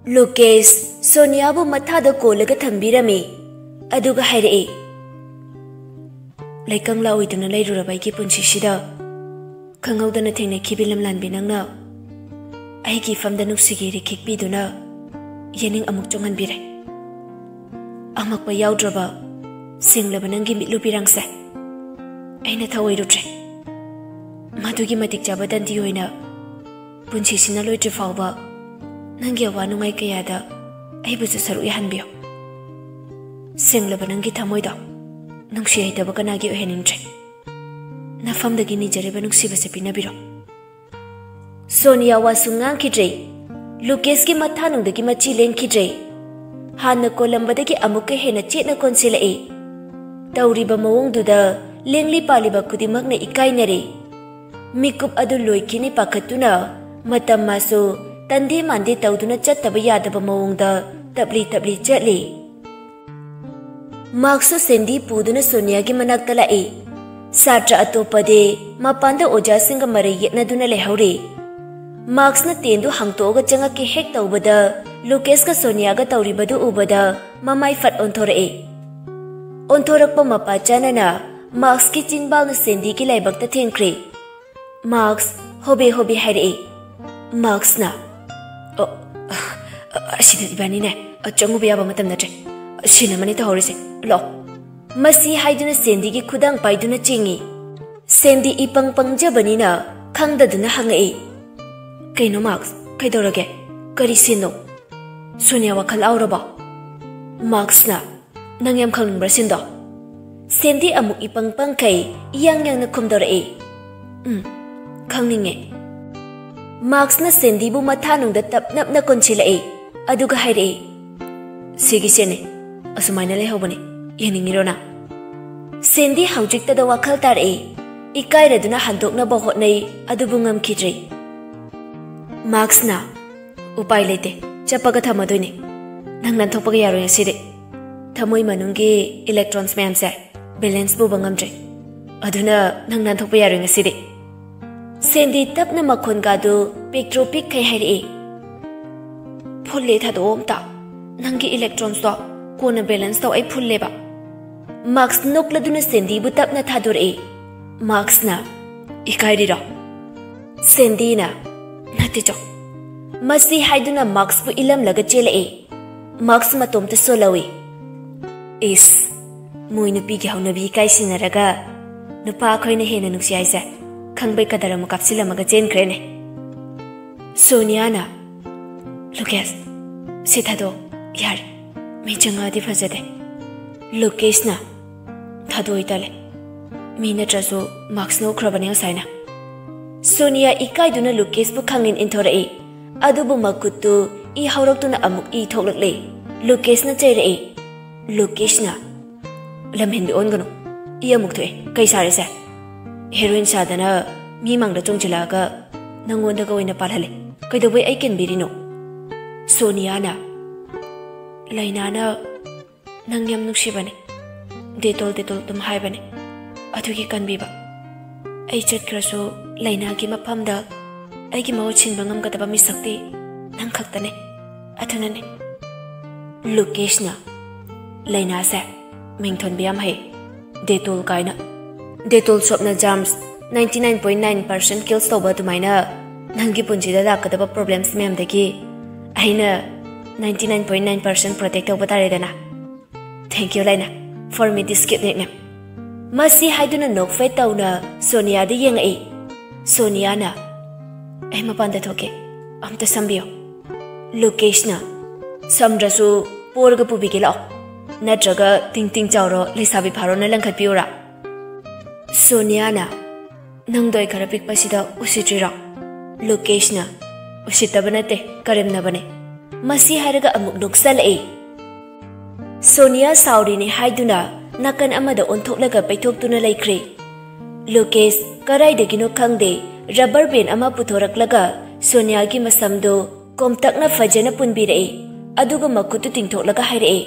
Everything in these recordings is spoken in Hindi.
लुकेश सोनियाबु मथादा कोलगा थंबिरमी अदुगा हायरए लैकंगला ओइदुना लैरुरबाइगी पुंसिसिदा खंगौदना थेंनाखिबि लमलानबि नंगना आइगी फमदा नुक्सिगी रिखिकबिदुना येनिंग अमुक चोंगनबिरे अमकपा याउद्रबा सिंगलबा नंगी मिtlुबिरांगसे अइना थवैरुद्रे मदुगी मतिक जाबा दंदी होइना पुंसिसिना लोइद्रि फावबा नंगी अवा नुंगाई कयादा अइबुसु सरुक याहनबियो सिंगलबा नंगी थमोइदा नुंगसि हैदबा कनागी ओहेनिंद्रे नफमदगी निजरेबा नुंगसिबसे पिनाबिरो सोनिया वासु ngankhidre लुकेश की मथा नुंगदगी मची लेंखिद्रे हाना कोलंबदगी अमुके हेना चेतना कोनसिलाए तौरिबा मवोंगदुदा लेंगली पालिबा खुदिमकना इकाइनरे मिकुप अदु लोइखिनि पाखतुना मतम मासु तंदे मांदे तौदुना चत्तबा यादबा मवोंगदा तबली तबली चले मार्क्सो सेंडी पुदुना सोनिया की मनाक्ता लाए साट्र अतोपदे मपांदा ओजासिंगा मरे येतनादुना लेहौरे मार्क्सना तेंदु हांगतोगा चंगके हेक तौबदा लुकेश का सोनियागा तौरिबदु उबदा ममाई फट ओंथोरए ओंथोरकपा मपा चानना मार्क्स की चिंबालना सेंडी की लाइबक्ता थेंख्रे मार्क्स होबे होबे हायरए मार्क्सना असिदा इबानीने चंगुबा याबा मतम नत्रे सिना मने तहौरिसे लो मसी हाइदुना सेंडी की खुदांग पाइदुना चिंगी सेंडी इपंग पंगजबनीना खंगददुना हंगए कइनो मार्क्स कइदौरगे करी सिनो सोनिया वखल आउरबा मार्क्सना नंग याम खंगब्रा सिंदो सेंडी अमुक इपंग पंगखै यांग यांगना खुमदौरए खंगनिंगे मार्क्सना सेंडीबु मथानुंगदा तपनपना कोनसिलाए अदुगा हायरए सिगिसेने असुमाइना लेहौबने येनिंगिरोना सेंडी हौजिक्तदा वखल तारए इकाइरदुना हंदोकनबा होतनै अदुबु ngamखिद्रे मार्क्सना उपाय लेते चपगा थमदोइने नंग नानथोकपगा यारोय ngaside थमोइ मनुंगी इलेक्ट्रॉन्स मैमसे बैलेंस बुबा ngamdre अदुना नंग नानथोकपा यारोय ngaside सेंडी तपना मखोनगादु पिक्ट्रो पिक खै हायरए फुल्ले थादोमता नंगी इलेक्ट्रॉन्स तो कोना बैलेंस तो आई फुल्लेबा मार्क्स नोकलदुना सेंडीबु तपना थादोरए मार्क्सना इकाइरिरो सेंडीना नतिचो मसी हाइदुना मार्क्सबु इलमलगा चेलाए मार्क्स मतोमता सोलवे इस मोइ नुपीगी हौनबी इकाइसिनरगा नुपा खैना हेना नुक्सि हाइसे खंगबै कदरम कापसिलमगा चेनख्रेने सोनियाना लुकेश सिथादो यार मी चंगादी फजदे लुकेशना थादोइ तले मी नत्रसु मार्क्स नोख्रबने साइना सोनिया इकाइदुना लुकेशबु खंगिन इंथोरए अदुबु मकुत्तु इ हौरक्तुना अमुक इ थोकलक्ले लुकेशना चैरए लुकेशना लमहेनबि ओनगनु इ अमुक थोए कै सारेसे हेरोइन सादना मी मांगदा चोंचिलागा नंगोंदगा ओइना पालहले कैदोबै आई केनबिरिनो सोनियाना लैनाना नंग याम नुक्सिबने डेटोल डेटोल तुम हाइबने अदुगी कनबिबा आई चटख्रसु लैनागी मफमदा आइगी महुत सिनबा ngamgadaba मिसक्ति नंग खक्तने अथुनने लुकेशना लैनासे मिंगथोनबि याम है डेटोल काइना डेटोल सोपना जार्म्स 99.9% किल्स तौबा दुमाइना नंगी पुंजिदा लाकदबा प्रॉब्लम्स मैमदगी आइना 99.9% प्रोटेक्ट तौबा तारेदना थैंक यू लाइना for me this gift nickname मसी हाइदुना नोकफे तौना सोनियादा येंगए सोनियाना ऐ मपानदा थोके अमता संबियो लुकेशना समद्रसु पोरगा पुबिगे लाओ नत्रगा तिंग तिंग चावरो लेसाबि फारोना लंखतपियोरा सोनियाना नंगदोय खरा पिकपसिदा उसित्रिरा लुकेशना उसितबा नते करेमनबने मसी हायरगा अमुक नुक्सलए सोनिया साउरिने हाइदुना नाकन अमदा ओंथोकलगा पैथोक्तुना लैख्रे लुकेश कराइदगिनो खंगदे रबर बैंड अमा पुथोरक्लगा सोनिया की मसमदो कोमतकना फजना पुनबिरए अदुगा मखुतु तिंथोकलगा हायरए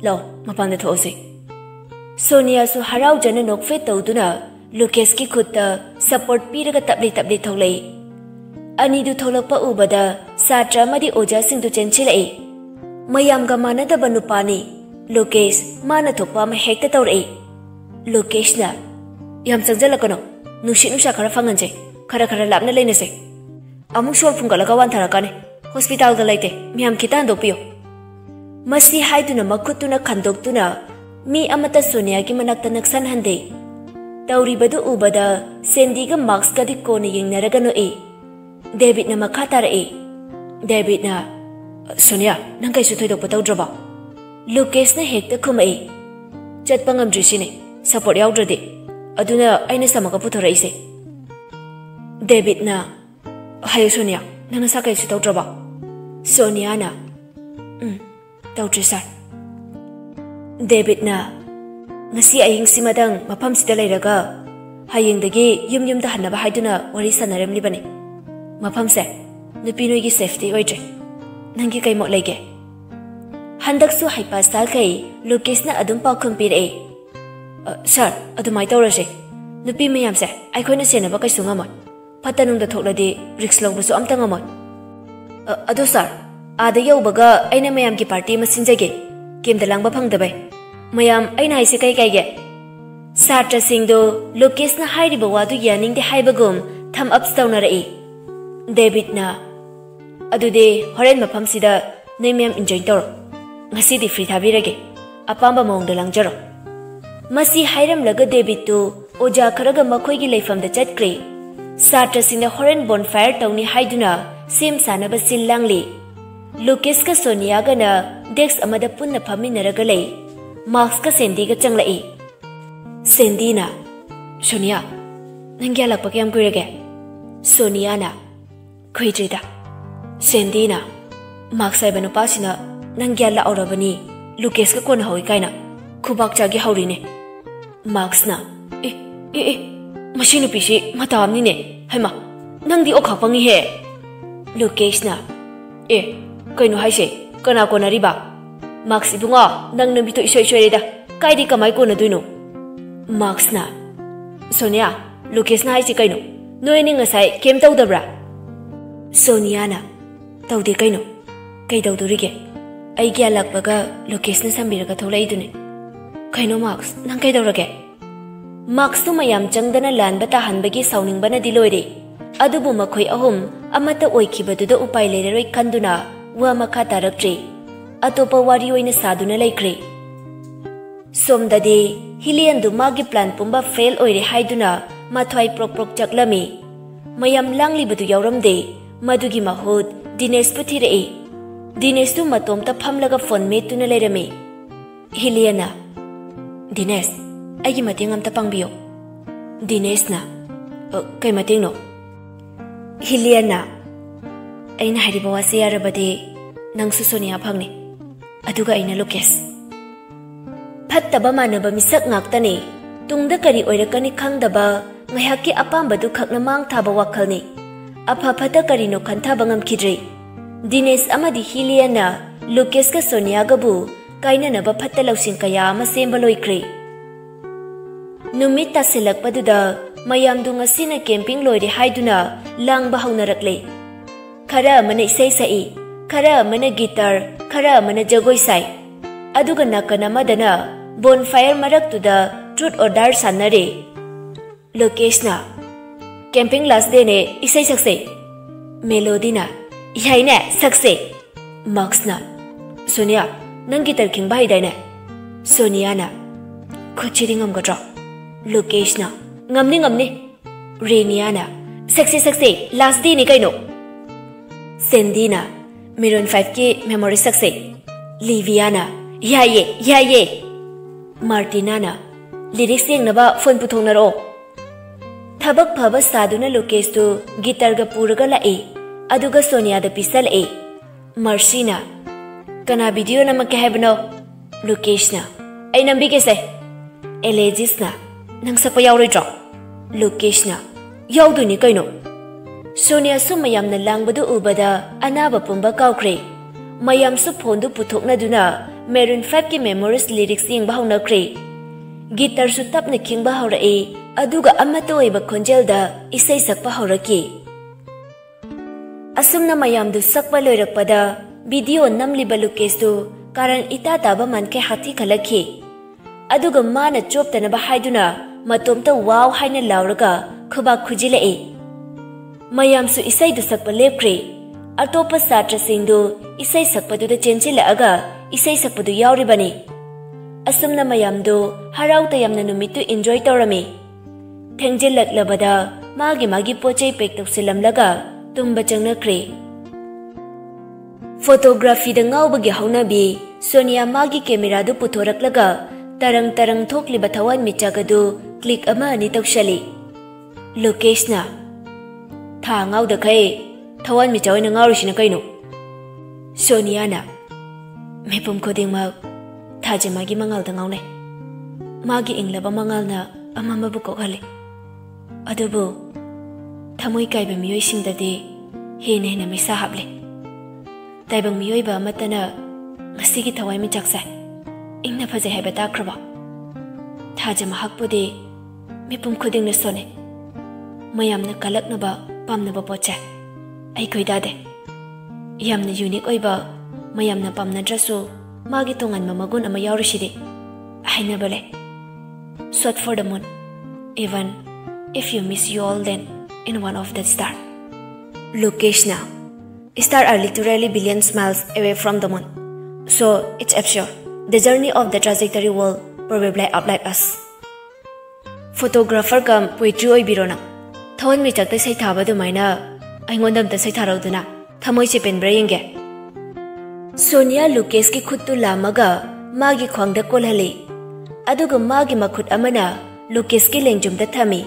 लो मपांदा थोसे सोनिया सु हराव जन नोकफे तौदुना लुकेश की खुद सपोर्ट पीरगा तबली तबली थोलै अनिदु थोलकपा उबदा सात्रा मदी ओजा सिंधु चेंचिलई मयामगा मानदबा नुपानी लोकेश माना थोपा मा हेक्ता तौरई लोकेशना याम चंगजलकनो नुशी नुशा खरा फंगनजे खरा खरा लापना लेनेसे अमुक सोर फुंगलगा वानथारकाने हॉस्पिटल दा लाइते मियाम खितान दोपियो मसी हाइदुना मखुतुना खंदोक्तुना मी अमता सोनिया की मनक्ता नक्सन हंदे तौरीबदु उबदा सेंदीगा मार्क्स कदी कोने यिंगनरगनो ए डेविड ना मखा तारए डेविड ना सोनिया नंग कैसु थोइदोक पतौद्रबा लोकेश ना हेक्ता खुमई चटपा ngamdrisine सपोर्ट याउद्रदे अदुना आइना समगा पुथोरइसे डेविड ना हायो सोनिया नंग सा कैसु तौद्रबा सोनिया ना तौद्रि सर डेविड ना ngasi aying simadang mafam sida leiraga hayeng dagi yum yum da hanaba haiduna wari sanaram libane mafam se nupi noi gi safety oidre nangi kai mo lege handak su haipa sal kai lokesh na adum pa khum pire sir adumai tawrase nupi mayam se ai khoina senaba kai sunga mo patanung da thokladi risk log su amta ngamoi adu sir ada yaubaga aina mayam ki party ma sinjage kem da langba phangdabai मयाम अइना हाइसे कई कईगे सात्र सिंगदो लोकेश ना हाइरिबा वादु यानिंग दे हाइबगुम थम अप्स तौनरई डेविड ना अदुदे होरेन मफम सिदा नै मयाम enjoy तौरो ngasi di free thabirage apamba mongda langjaro masi hairam laga David तो ओजा खरगा मखोय gi leifam da chatkre सात्र सिंगना होरेन bonfire tawni haiduna sim sanaba sil langli Lokesh का सोनिया गना डेस्क अमदा पुन्ना फमिनरगा लei मार्क्स का सेंडी का चंगलाई सेंडी ना सोनिया नंग्या लगपा क्या हम कुरेगे सोनिया ना कुइजेदा सेंडी ना मार्क्स आइबनो पासिना नंग्या ला औरबनी लुकेश का कोन होई काइना खुबाक चागी हौरीने मार्क्स ना ए मशीनु पिसी मतामनी ने हैमा नंगदी ओखा पंगी हे लुकेश ना ए कइनो हाइसे कना कोनारिबा मार्क्स इबुंगा नंग नबितो इसोय सोयरेदा काइदि कमाय कोना दुइनो मार्क्स ना सोनिया लुकेश ना हाइसे कइनो नोयनि ngasai केम तौदब्रा सोनिया ना तौदे कइनो कइ तौदुरिगे आई ग्या लकबगा लुकेश ना संबिरगा थोलैदुने कइनो मार्क्स नंग कइ दौरगे मार्क्स तो मयाम चंगदना लानबा ताहनबगी साउनिंगबना दिलोइरे अदुबु मखोय अहुम अमता ओइखिबदुदा उपाय लेररोय खंदुना वा मखा तारक्ट्रे अतोपा वारी ओइना सादुना लैख्रे सोमददे हिलियन दु मागी प्लान पुंबा फेल ओइरे हाइदुना माथ्वाई प्रोक प्रोक चकलमी मयाम लांगलिबदु यावरमदे मदुगी महुत दिनेश पुथिरे दिनेश तु मतोमता फमलगा फोन मेतुना लेरमे हिलियना दिनेश आइगी मतेंग अमता पांगबियो दिनेश ना कई मतेंग नो हिलियना आइना हारिबा वासे यारबदे नंगसु सोनिया फंगने अदुगा आइना Lokesh फत्तबा मानबा मिसक ngaktane tungda kari oirakani khangdaba ngayhaki apambadu khakna mang thaba wakhalni apha phata kari no khantha bangam khidre Dinesh amadi hiliana Lokesh का सोनिया गबु काइना नबा फत्ता लौसिंग कया ama semba loikre numit tasilakpaduda mayam du ngasina camping loire haiduna langba haunarakle khara amana isai sai खरा मन गिटार खरा मन जगोई साई अदुगा नाकन अमदना बोनफायर मरक्तुदा ट्रुथ और डार सानरे लोकेश ना कैंपिंग लास्ट डे ने इसै सक्से मेलोडी ना याइने सक्से मार्क्स ना सोनिया नंग गिटार किंग बाई दाइने सोनिया ना खुचिरिंग गमगद्रो लोकेश ना ngamni रेनिया ना सक्से लास्ट डे ने कइनो सेंडी ना मेरोन 5 की मेमोरी सक्से लिवियाना याये मार्टिना ना लिरिक्स येंगनबा फोन पुथोंगनरो थबक फबा सादुना लोकेश तो गिटार गा पुरगा लाए अदुगा सोनिया द पिसल ए मर्सीना कना वीडियो नमक के हैबनो लोकेश ना आई नंबी के से एलेजिस ना नंग सप यावरोइद्रो लोकेश ना यावदुनि कइनो सोनिया सु मयाम न लांगबदु उबदा अनाबा पुंबा काउख्रे मयाम सु फोन दु पुथोकनादुना मेरून 5 की मेमोरीज लिरिक्स यिंगबा हौनख्रे गिटार सु तपना खिंगबा हौरए अदुगा अमतो ओइबा खोंजेलदा इसै सकपा हौरकी असुमना मयामदु सकबा लोइरकपदा वीडियो नमलिबा लुकेशदु कारण इता ताबा मानके हाथी खलखि अदुगा माना चोपतनबा हाइदुना मतोमता वाव हाइना लाउरगा खुबा खुजिलए मयामसु इसैदु सकबा लेपख्रे अतोपा सात्रसिंदु इसै सकपदुदा चेंचिलअगा इसै सकपदु याउरिबनी असुमना मयामदु हराउता यामना नुमितु एन्जॉय तौरमी थेंजिलक्लबदा मागी पोचै पेक तौसिलमलगा तुम्बा चंगनख्रे फोटोग्राफी दंगाउबगी हौनबी सोनिया मागी कैमरादु पुथोरक्लगा तरंग तरंग थोकलिबा थवन मिचागदु क्लिक अमा अनि तौशली लोकेशना था ngaudakhay थवन मिचावैना ngaurishina kaino सोनियाना मेपुम खोदिंगमा थाजे मागी मंगालदा ngaune मागी इंग्लबा मंगालना अमामाबु कोखले अदुबु थमोई काइबा मियोइसिंगददि हेन हेन मिसा हाबले ताइबंग मियोइबा अमतना ngasiगी थवाई मिचाकसा इंगना फजे हाइबा ताख्रबा थाजे महकपुदि मेपुम खोदिंगना सोने मयामना कलकनबा पामनबा पोचे आई खोइदादे यामना यूनिक ओइबा मयामना पामनद्रसु मागी तोंगानबा मगुन अमा याउरिसिदि हाइनबले sought for the moon even if you miss you all then in one of the star Lokeshna stars are literally billions miles away from the moon so it's absurd the journey of the trajectory will probably outlast us photographer kam poetry oi birona thon mi chakta sai thaba du maina aingondam ta sai tharoduna thamoi se penbra yenge Sonia Lukesh ki khut tu lamaga magi khwangda kolhali aduga magi makhut amana Lukesh ki lengjumda thami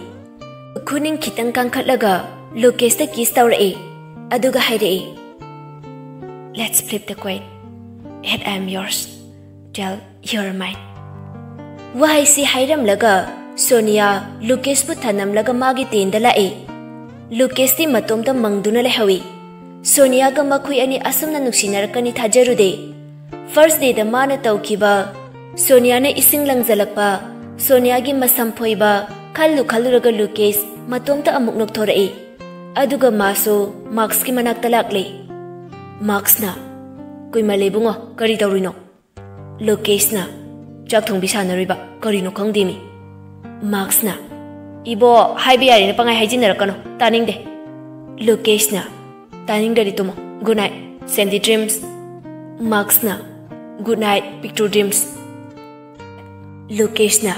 खुनिंग खितंग कांखटलगा Lokesh ता किस तौरए अदुगा हाइरए let's flip the coin head I am yours tail your mine वहाई सी हाइरम लगा सोनिया लोकेश पु थनम लगा मागी तेंदा लाए लोकेश ती मतोम ता मंगदुना लेहवी सोनिया गा मखुई अनि असमना नुक्सिनरकनी थाजरुदे फर्स्ट डे द माना तौखिबा सोनिया ने इसिंग लंगजलकपा सोनिया गी मसम फोइबा खल्लु खल्लुरगा लुकेश मतोमता अमुक नोक्थोरए अदुगा मासो मार्क्स की मनाक्ता लाक्ले मार्क्स ना कुइमा लेबुंगो करी तौरिनो लोकेश ना चाक थोंबि सानरिबा करिनो खंगदिमी मार्क्स ना इबो हाइबि यारिना पंगाय हाइजिनरकनो तानिंगदे लोकेश ना तानिंगदरि तुमो good night Sandy dreams Marks ना good night picture dreams Lokesh ना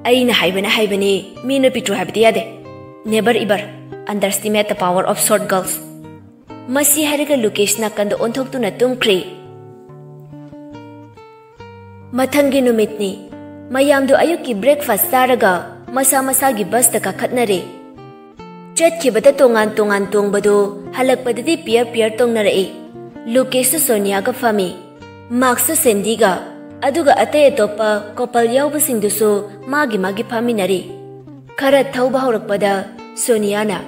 aina haibani mina pitru habiti yade never ever underestimate the power of short girls masi hariga Lukesh na kanda onthok tu na tumkri mathangi numitni mayamdu ayuki breakfast taraga masa gi bus ta kakhatnare chatkibata tongan tongbadu halakpadadi peer tongnare Lukesh Sonia ga fami Marks Sandy ga aduga atay atopa couple yaubasingdusu magi faminari khara thauba haurakpada Sonia na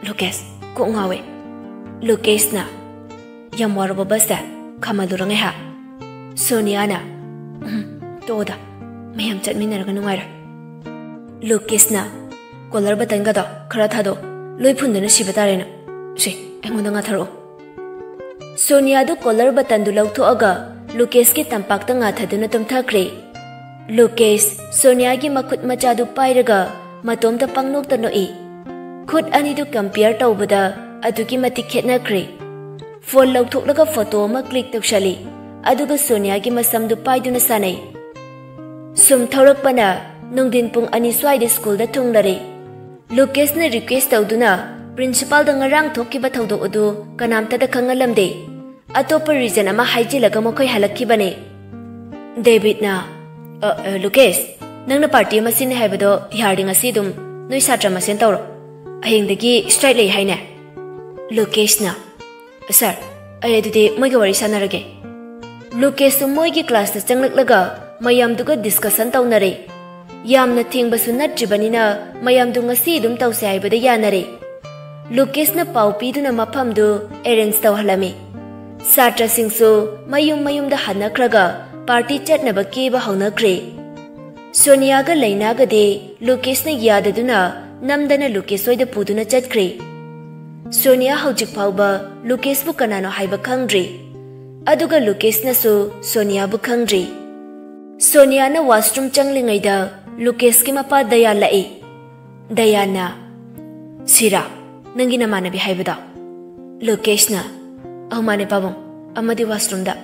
Lukesh ko ngawe Lukesh na yamwarba basta khamaduranga ha Sonia na toda mayam chatminaraga nungaira Lukesh na collar batanga da khara thado loi phundana sibatarena se engonda nga tharo Sonia du collar batandu lauthoaga Lukesh ki tampakta nga thaduna tumthakre Lukesh Sonia gi makhut machadu pairaga matomta pangnok tanoi khut ani du compare tawbada adugi mati khetnakre phone lauthoklaga photo ma click tawshali aduga Sonia gi masam du paiduna sanai sum thaurakpana nungdin pung ani swai de school da thunglare Lukesh na request tawduna principal da ngarang thokkiba thawdo odu kanamta da khangalamde atopa reason ama haijilaga mokhoi halakibane David na Lukesh nangna party masin haibado yarding asidum noi satra masen tawro ahingdagi straight lei haina Lukesh na sir ayadudi moiga wari sanarage Lukesh moigi class ta changlaklaga mayam duga discussion tawnare yamna thingbasu natjibanina mayam du ngasi dum tawse haibada yanare Lukesh na paupi duna mafam du arrange tawhalami Satra singsu mayum da hanakraga party chat na baki ba haunakre Sonia ga laina ga de Lukesh na yadaduna namdana Lukesh oida puduna chatkre Sonia हौजिक फाउबा Lukesh बु कनानो हाइबा खंग्री अदुगा लुकेश नसु सोनिया बु खंग्री सोनिया ना वाशरूम चंगलिंगैदा लुकेश की मपा दया लाई दयाना सिरा नंगी नमानबी हाइबदा लुकेश ना अहमाने पाबं अमदी वाशरूम दा